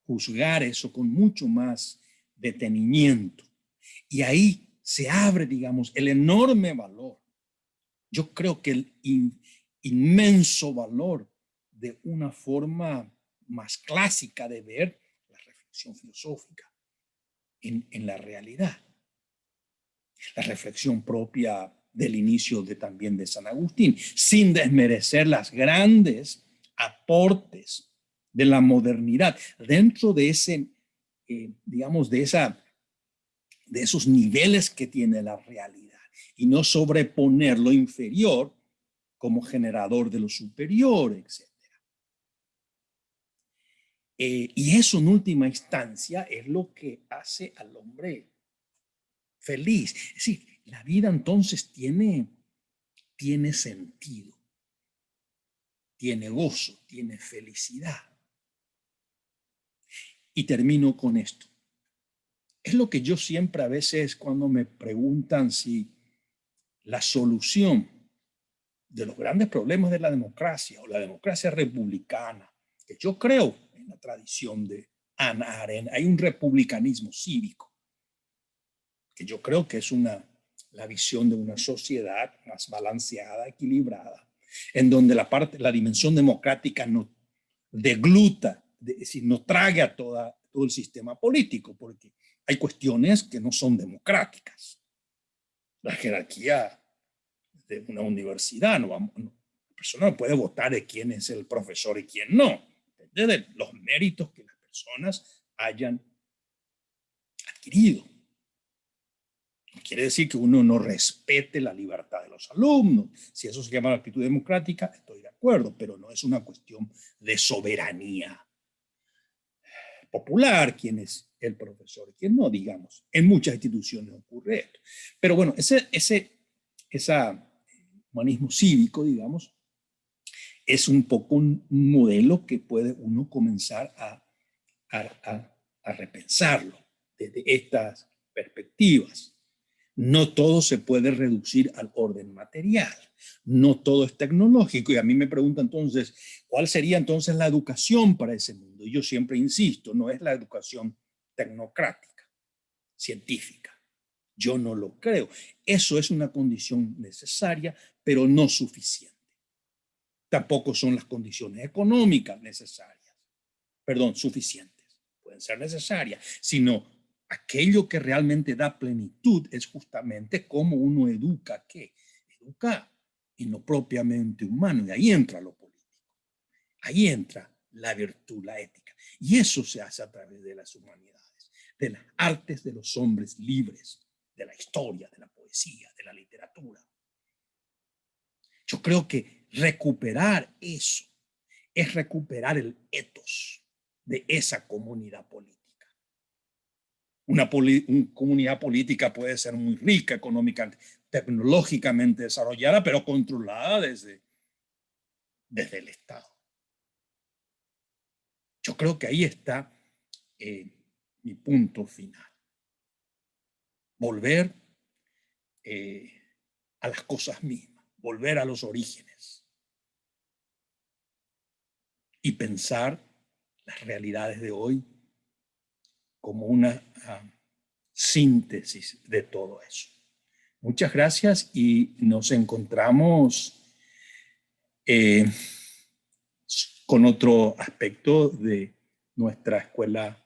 juzgar eso con mucho más detenimiento. Y ahí se abre, digamos, el enorme valor. Yo creo que el inmenso valor de una forma más clásica de ver la reflexión filosófica en la realidad. La reflexión propia del inicio también de San Agustín, sin desmerecer las grandes aportes de la modernidad dentro de ese, digamos, de esos niveles que tiene la realidad y no sobreponer lo inferior como generador de lo superior, etc. Y eso en última instancia es lo que hace al hombre feliz. Es decir, la vida entonces tiene sentido, tiene gozo, tiene felicidad. Y termino con esto. Es lo que yo siempre a veces cuando me preguntan si la solución de los grandes problemas de la democracia o la democracia republicana, que yo creo en la tradición de Hannah Arendt, hay un republicanismo cívico, que yo creo que es la visión de una sociedad más balanceada, equilibrada, en donde la dimensión democrática no degluta, es decir, no trague a todo el sistema político, porque hay cuestiones que no son democráticas. La jerarquía de una universidad, la persona no puede votar de quién es el profesor y quién no, depende de los méritos que las personas hayan adquirido. No quiere decir que uno no respete la libertad de los alumnos. Si eso se llama la actitud democrática, estoy de acuerdo, pero no es una cuestión de soberanía popular quién es el profesor, quién no, digamos. En muchas instituciones ocurre esto. Pero bueno, ese humanismo cívico, digamos, es un poco un modelo que puede uno comenzar a repensarlo desde estas perspectivas. No todo se puede reducir al orden material, no todo es tecnológico. Y a mí me preguntan entonces, ¿cuál sería entonces la educación para ese mundo? Y yo siempre insisto, no es la educación tecnocrática, científica. Yo no lo creo. Eso es una condición necesaria, pero no suficiente. Tampoco son las condiciones económicas necesarias, perdón, suficientes. Pueden ser necesarias, sino aquello que realmente da plenitud es justamente cómo uno educa, ¿qué? Educa en lo propiamente humano, y ahí entra lo político, ahí entra la virtud, la ética, y eso se hace a través de las humanidades, de las artes de los hombres libres, de la historia, de la poesía, de la literatura. Yo creo que recuperar eso es recuperar el ethos de esa comunidad política. Una comunidad política puede ser muy rica económicamente, tecnológicamente desarrollada, pero controlada desde el Estado. Yo creo que ahí está mi punto final. Volver a las cosas mismas, volver a los orígenes y pensar las realidades de hoy como una síntesis de todo eso. Muchas gracias y nos encontramos con otro aspecto de nuestra escuela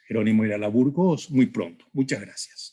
Jerónimo Irala Burgos muy pronto. Muchas gracias.